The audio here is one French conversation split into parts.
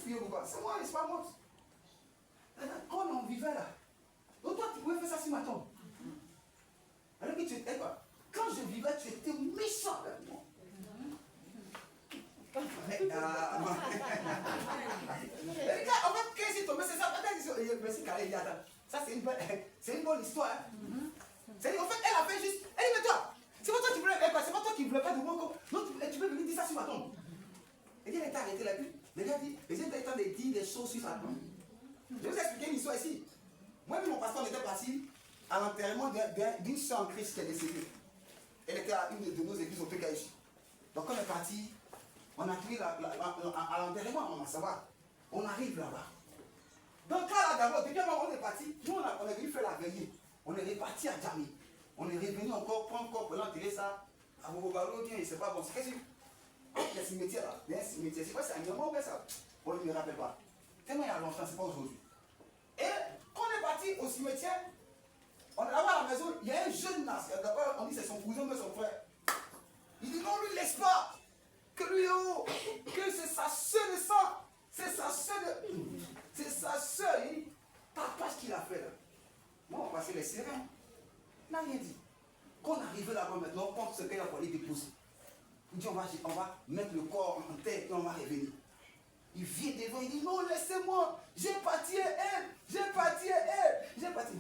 fuyez ou quoi? C'est moi, c'est pas moi. Quand on vivait là, donc toi tu pouvais faire ça sur ma tombe. Alors que tu étais quoi? Quand je vivais, tu étais méchant avec moi. En fait, qu'est-ce qui tombe? C'est ça. Merci, Carré. Ça, c'est une bonne histoire. C'est en fait, elle a fait juste. Elle dit, mais toi, c'est pas toi qui voulais. C'est pas toi qui voulais pas de moi. Non, tu veux venir dire ça sur ma tombe. Elle dit, elle était arrêtée là. Puis, le gars dit, les gens étaient en train de dire des choses sur sa tombe. Je vais vous expliquer une histoire ici. Moi et mon pasteur, on était parti à l'enterrement d'une soeur en Christ qui est décédée. Elle était à une de nos églises au PKJ. Donc, quand on est parti, on a pris à l'enterrement, on va savoir. On arrive là-bas. Donc, là, d'abord, depuis on est parti, nous, on est venu faire la veillée. On est reparti à Djamé. On est revenu encore, prendre encore pour l'enterrer ça. À Bobalo, c'est pas bon. C'est qu'est-ce que il y a un cimetière là. Il y a un cimetière. C'est quoi, c'est un moment ou bien ça? On ne me rappelle pas. Tellement il y a longtemps, c'est pas aujourd'hui. Et quand on est parti au cimetière, on est là-bas à la maison, il y a un jeune là. D'abord, on dit c'est son cousin, mais son frère. Il dit non, lui, laisse pas. Que lui, oh, que c'est sa soeur de sang. C'est sa soeur de. C'est sa soeur. Il dit, t'as pas ce qu'il a fait là. Moi, on passait les sereins. Il n'a rien dit. Quand on arrive là-bas maintenant, on compte ce qu'elle a fallu déposer. Il dit, on va mettre le corps en terre et on va revenir. Il vient devant, il dit, non, laissez-moi. J'ai parti à elle. J'ai parti à elle. J'ai parti.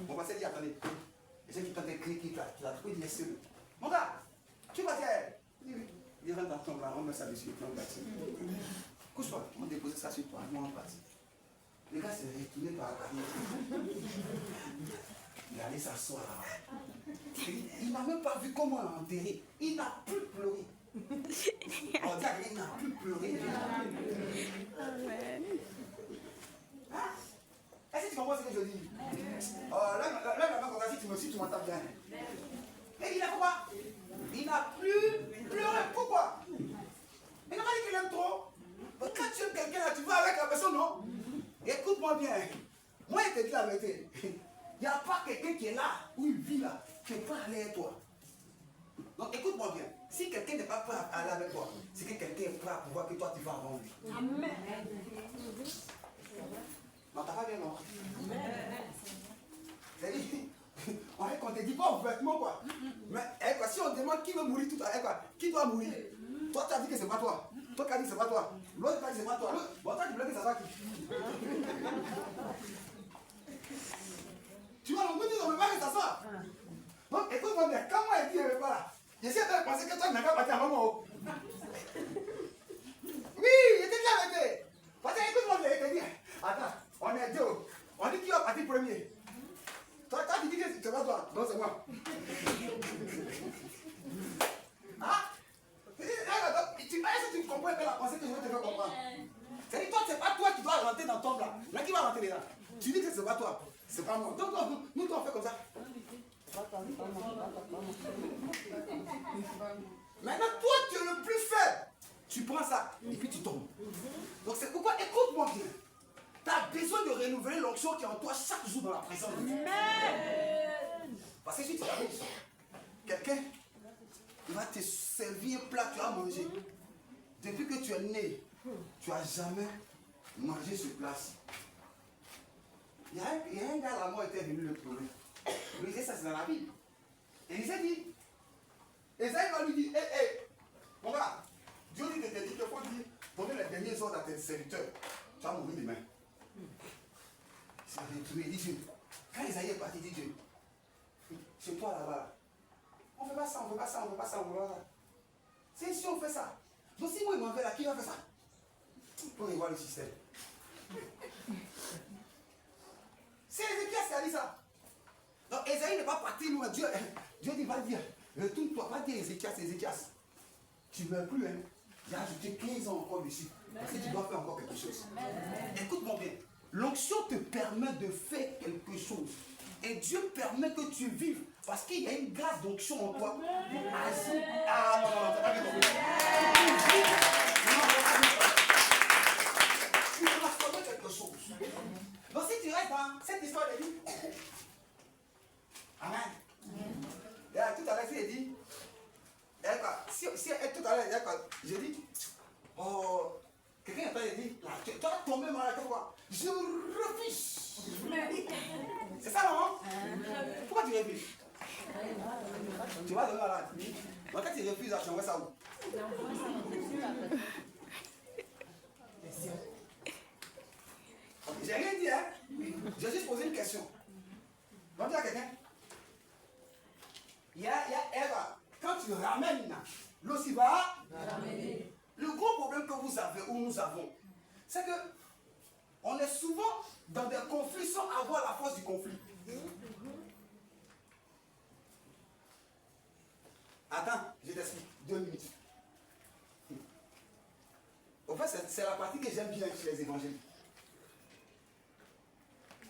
On va se dire, attendez. Les gens qui t'entendent crier, qui l'a trouvé, il dit, laissez-le. Mon gars, tu vas dire à elle. Il rentre dans ton là, on met ça dessus, on va dire. Couche-toi, on dépose ça sur toi, moi on passe. Le gars s'est retourné par la carrière. Il est allé s'asseoir là. Il n'a même pas vu comment on l'a enterré. Il n'a plus pleuré. On dit qu'il n'a plus pleuré. Amen. Hein? Est-ce que tu comprends ce que je dis? Là, si tu m'entends bien. Mais il a quoi? Il n'a plus pleuré. Pourquoi? Il n'a pas dit qu'il aime trop. Mais quand tu aimes quelqu'un, tu vas avec la personne, non? Écoute-moi bien. Moi, je te dis la vérité. Il n'y a pas quelqu'un qui est là, où il vit là, qui n'est pas allé avec toi. Donc écoute-moi bien. Si quelqu'un n'est pas prêt à aller avec toi, c'est que quelqu'un est prêt à pouvoir que toi tu vas avant lui. Amen. Non, t'as pas bien, non? C'est-à-dire, on te dit pas ouvertement quoi. Mais quoi, si on demande qui veut mourir tout à l'heure, qui doit mourir? Toi tu as dit que c'est pas toi. Toi qui as dit que c'est pas toi. L'autre qui a dit que c'est pas toi. Bon, toi tu voulais que ça soit qui? Tu vois, on me dit on ne veut pas que ça soit. Donc écoute-moi bien, quand moi je dis je ne veux pas là, j'essaie de penser que toi tu n'as pas parti à un moment. Oui, j'étais déjà avec eux. Parce que écoute-moi bien, je te dis, attends, on est deux. On dit qui va partir premier. Toi tu dis que c'est pas toi, non c'est moi. Hein? Est-ce que tu comprends bien la pensée que je veux te faire comprendre? C'est-à-dire toi, c'est pas toi qui dois rentrer dans ton là. Là qui va rentrer là. Tu dis que c'est pas toi, c'est pas moi. Donc nous on fait comme ça. Maintenant toi tu es le plus faible. Tu prends ça et puis tu tombes. Donc c'est pourquoi écoute-moi bien. Tu as besoin de renouveler l'onction qui est en toi chaque jour dans la présence de Dieu. Parce que si tu arrives, quelqu'un il va te servir un plat, tu vas manger. Depuis que tu es né, tu n'as jamais mangé sur place. Il y a un gars là, moi, était venu le pleurer. Il disait ça, c'est dans la Bible. Et il s'est dit, Esaïe va lui dire, hé, mon gars, Dieu dit qu'il faut dire, donner les derniers ordres à tes serviteurs. Tu vas mourir demain. Il s'est retourné, il dit Dieu. Quand Esaïe est parti, il dit Dieu, chez toi là-bas, on ne fait pas ça, on ne fait pas ça, on ne fait pas ça, on ne fait pas ça. C'est si on fait ça. Donc si moi il m'en fait là, qui va faire ça? Pour voir le système. C'est Ézéchias qui a dit ça. Donc Esaïe n'est pas parti, nous, Dieu dit, va dire, retourne-toi, va dire Ézéchias, tu ne meurs plus, hein. J'ai ajouté 15 ans encore dessus. Parce que tu dois faire encore quelque chose. Écoute-moi bien. L'onction te permet de faire quelque chose. Et Dieu permet que tu vives. Parce qu'il y a une grâce d'onction en toi. Ah non, t'as pas bien compris. Tu transformer quelque chose. Donc si tu restes dans cette histoire de vie, amen. Et tout à l'heure, il dit, si tout à l'heure, j'ai dit, oh, quelqu'un est en train de tu vas tomber malade, quoi. Je refuse. C'est ça, non? Pourquoi tu refuses? Tu vas devenir malade. Mais quand tu refuses, tu envoies ça où? J'ai rien dit, hein? J'ai juste posé une question. On va dire à quelqu'un. Il y a Eva. Quand tu ramènes, l'eau s'y va. Le gros problème que vous avez ou nous avons, c'est que on est souvent dans des conflits sans avoir la force du conflit. Attends, je t'explique. 2 minutes. En fait, c'est la partie que j'aime bien chez les évangiles.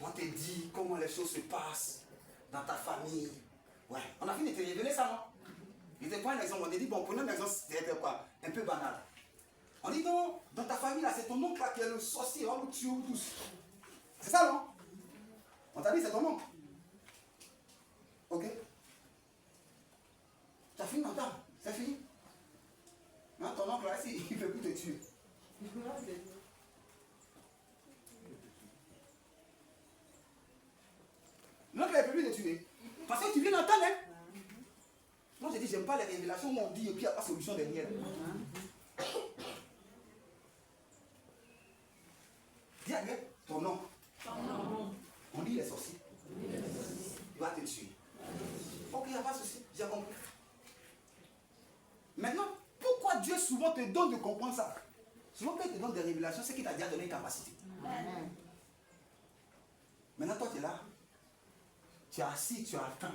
On te dit comment les choses se passent dans ta famille. Ouais, on a fini de te révéler ça, non? Je te prends un exemple. On te dit, bon, prenons un exemple, c'était quoi? Un peu banal. On dit, non, dans ta famille, là, c'est ton oncle là qui est le sorcier, on nous tue tous. C'est ça, non? On t'a dit, c'est ton oncle. Ok? Tu as fini d'entendre? C'est fini? Non, ton oncle là, il ne peut plus te tuer. L'oncle ne peut plus te tuer. Parce que tu viens d'entendre, hein? Moi, j'ai dit, j'aime pas les révélations où on dit et puis il n'y a pas de solution derrière. Dis à lui, ton nom. On dit les sorciers. Il va te tuer. Ok, il n'y a pas de souci, j'ai compris. Maintenant, pourquoi Dieu souvent te donne de comprendre ça? Souvent quand il te donne des révélations, c'est qu'il t'a déjà donné une capacité. Maintenant, toi, tu es là. Tu es assis, tu as faim.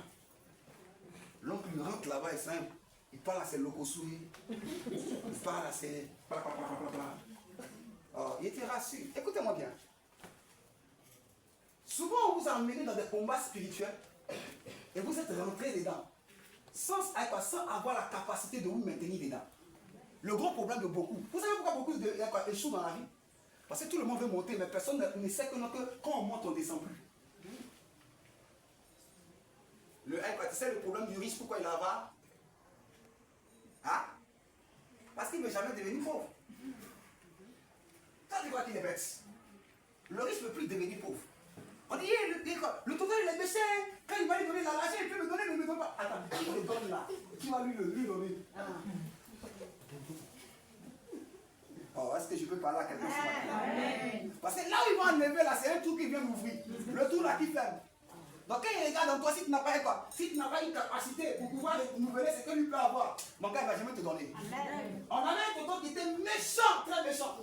L'oncle lui rentre là-bas, il est simple. Il parle à ses locosouilles. Il parle à ses... Oh, il était rassuré. Écoutez-moi bien. Souvent, on vous a emmené dans des combats spirituels et vous êtes rentré dedans sans avoir la capacité de vous maintenir dedans. Le gros problème de beaucoup. Vous savez pourquoi beaucoup échouent dans la vie? Parce que tout le monde veut monter, mais personne ne sait que quand on monte, on ne descend plus. Tu sais le problème du riche, pourquoi il a va? Hein? Parce qu'il ne veut jamais devenir pauvre. Ça, tu vois qu'il est bête. Le riche ne peut plus devenir pauvre. On dit, le total il est baissé. Quand il va lui donner l'argent, il peut me donner, mais il ne me donne pas. Attends, on le donne là. Qui va lui donner? Oh, est-ce que je peux parler à quelqu'un ce matin? Parce que là où il va enlever là, c'est un trou qui vient d'ouvrir. Le trou là qui ferme. Donc quand il regarde en toi, si tu n'as pas quoi, si tu n'as pas une capacité pour pouvoir renouveler ce que lui peut avoir, mon gars il ne va jamais te donner. On avait un tonton qui était méchant, très méchant.